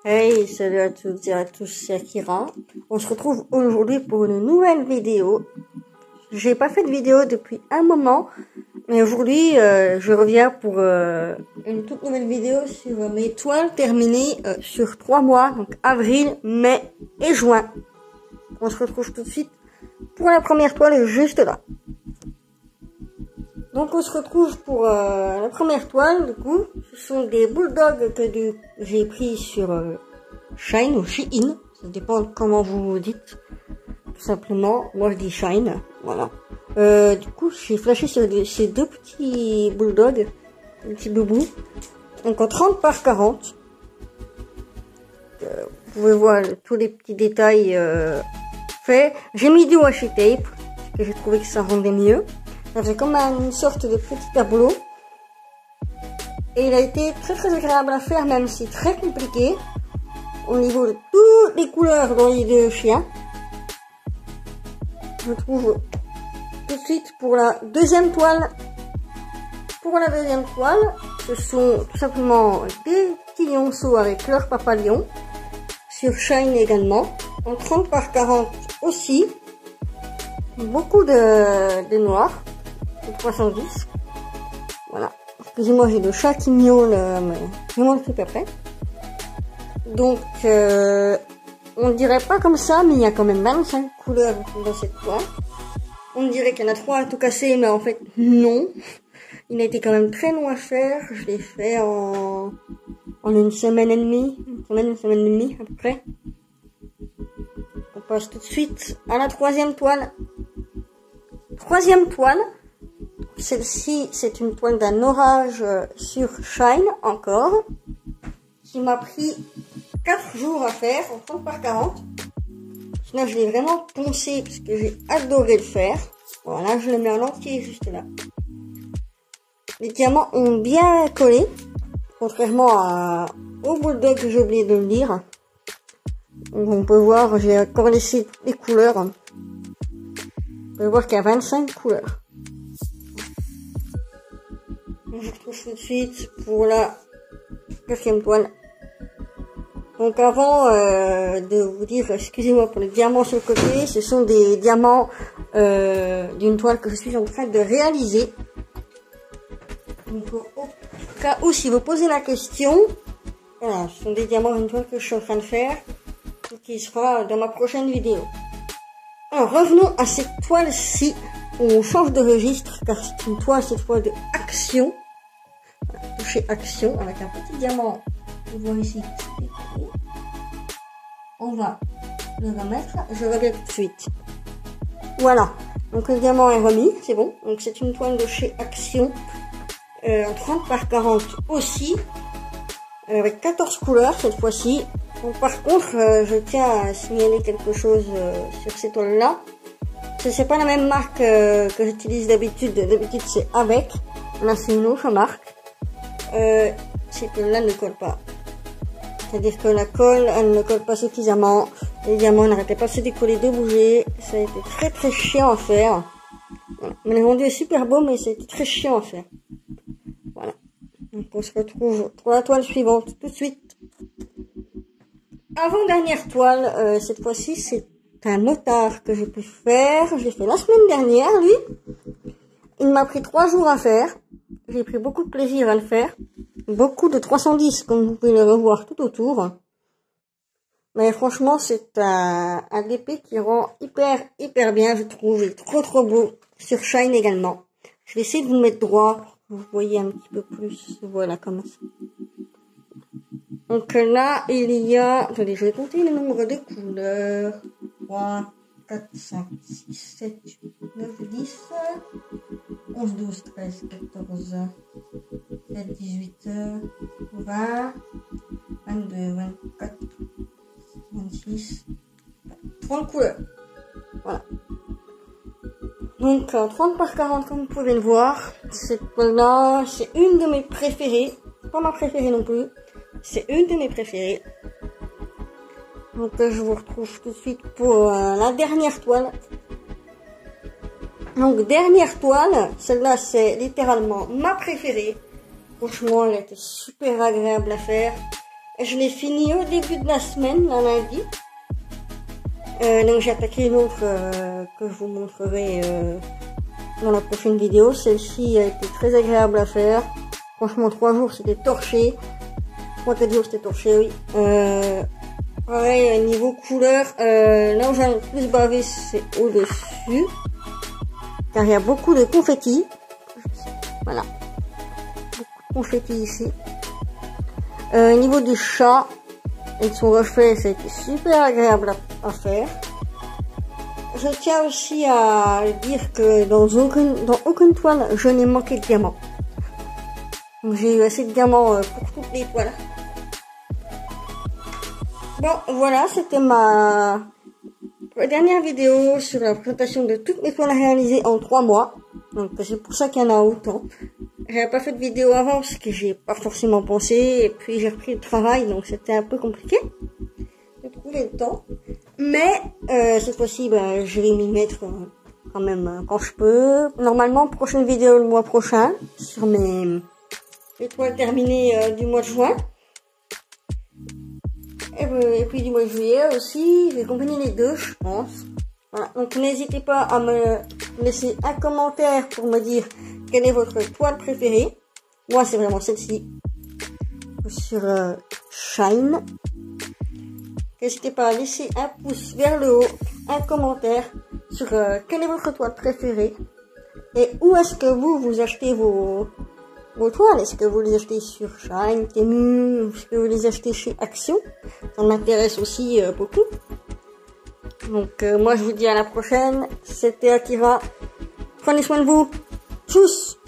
Hey, salut à toutes et à tous, c'est Akira. On se retrouve aujourd'hui pour une nouvelle vidéo. J'ai pas fait de vidéo depuis un moment, mais aujourd'hui je reviens pour une toute nouvelle vidéo sur mes toiles terminées sur 3 mois, donc avril, mai et juin. On se retrouve tout de suite pour la première toile juste là. Donc on se retrouve pour la première toile, du coup, ce sont des bulldogs que j'ai pris sur Shine ou Shein, ça dépend de comment vous dites, tout simplement, moi je dis Shine, voilà. Du coup j'ai flashé sur ces deux petits bulldogs, des petits boubous, donc en 30 par 40. Vous pouvez voir tous les petits détails faits. J'ai mis du washi tape, parce que j'ai trouvé que ça rendait mieux. C'est comme une sorte de petit tableau. Et il a été très agréable à faire, même si très compliqué. Au niveau de toutes les couleurs dans les deux chiens. Je trouve tout de suite pour la deuxième toile. Pour la deuxième toile, ce sont tout simplement des petits lionceaux avec leur papa lion. Sur Shine également. En 30 par 40 aussi. Beaucoup de noir. 310. Voilà. Excusez-moi, j'ai le chat qui miaule, mais je m'en occupe après. Donc, on dirait pas comme ça, mais il y a quand même 25 couleurs dans cette toile. On dirait qu'il y en a 3 à tout casser, mais en fait, non. Il a été quand même très long à faire. Je l'ai fait en une semaine et demie. Une semaine et demie, à peu près. On passe tout de suite à la troisième toile. Troisième toile. Celle-ci, c'est une toile d'un orage sur Shine, encore, qui m'a pris 4 jours à faire, en 30 par 40. Sinon, je l'ai vraiment poncé, parce que j'ai adoré le faire. Voilà, je le mets en entier, juste là. Les diamants ont bien collé, contrairement au bulldog que j'ai oublié de le dire. Donc, on peut voir, j'ai encore laissé les couleurs. On peut voir qu'il y a 25 couleurs. Je retrouve tout de suite pour la quatrième toile. Donc avant de vous dire, excusez-moi pour les diamants sur le côté, ce sont des diamants d'une toile que je suis en train de réaliser. Donc au cas où si vous posez la question, voilà, ce sont des diamants d'une toile que je suis en train de faire, qui sera dans ma prochaine vidéo. Alors revenons à cette toile-ci. On change de registre car c'est une toile cette fois de action. Toucher action avec un petit diamant. Vous voyez ici. On va le remettre. Je reviens tout de suite. Voilà. Donc le diamant est remis. C'est bon. Donc c'est une toile de chez Action. En 30 par 40 aussi. Avec 14 couleurs cette fois-ci. Donc par contre, je tiens à signaler quelque chose sur cette toile-là. C'est pas la même marque que j'utilise d'habitude. D'habitude c'est avec. Là c'est une autre marque. C'est que là ne colle pas. C'est-à-dire que la colle, elle ne colle pas suffisamment. Les diamants n'arrêtaient pas de se décoller, de bouger. Ça a été très chiant à faire. Voilà. Mais le rendu est super beau, mais ça a été très chiant à faire. Voilà. Donc on se retrouve pour la toile suivante tout de suite. Avant-dernière toile, cette fois-ci c'est un otard que j'ai pu faire. Je l'ai fait la semaine dernière, lui. Il m'a pris 3 jours à faire. J'ai pris beaucoup de plaisir à le faire. Beaucoup de 310, comme vous pouvez le revoir tout autour. Mais franchement, c'est un DP qui rend hyper bien, je trouve. Il est trop beau. Sur Shine également. Je vais essayer de vous mettre droit pour que vous voyez un petit peu plus. Voilà, comme ça. Donc là, il y a... Attendez, je vais compter le nombre de couleurs. 3, 4, 5, 6, 7, 8, 9, 10, 11, 12, 13, 14, 17, 18, 20, 22, 24, 26, 30 couleurs. Voilà. Donc 30 par 40 comme vous pouvez le voir. Cette toile-là, c'est une de mes préférées. Pas ma préférée non plus. C'est une de mes préférées. Donc je vous retrouve tout de suite pour la dernière toile. Donc dernière toile, celle-là c'est littéralement ma préférée. Franchement elle était super agréable à faire. Je l'ai fini au début de la semaine, là, lundi. Donc j'ai attaqué une autre que je vous montrerai dans la prochaine vidéo. Celle-ci a été très agréable à faire. Franchement, 3 jours c'était torché. 3-4 jours c'était torché, oui. Pareil, niveau couleur, là où j'ai le plus bavé c'est au-dessus. Car il y a beaucoup de confettis. Voilà. Beaucoup de confettis ici. Au niveau du chat, avec son reflet, ça a été super agréable à faire. Je tiens aussi à dire que dans aucune toile, je n'ai manqué de diamants. Donc j'ai eu assez de diamants pour toutes les toiles. Bon, voilà, c'était ma dernière vidéo sur la présentation de toutes mes toiles réalisées en 3 mois. Donc c'est pour ça qu'il y en a autant. J'avais pas fait de vidéo avant parce que j'ai pas forcément pensé, et puis j'ai repris le travail, donc c'était un peu compliqué de trouver le temps. Mais cette fois-ci, je vais m'y mettre quand même quand je peux. Normalement, prochaine vidéo le mois prochain sur mes toiles terminées du mois de juin. Et puis du mois de juillet aussi, je vais combiner les deux, je pense. Voilà, donc n'hésitez pas à me laisser un commentaire pour me dire quelle est votre toile préférée. Moi, c'est vraiment celle-ci, sur Shine. N'hésitez pas à laisser un pouce vers le haut, un commentaire sur quelle est votre toile préférée. Et où est-ce que vous achetez vos toiles? Est-ce que vous les achetez sur Shine, Temu, est-ce que vous les achetez chez Action? Ça m'intéresse aussi beaucoup. Donc moi je vous dis à la prochaine, c'était Akira, prenez soin de vous, tchuss.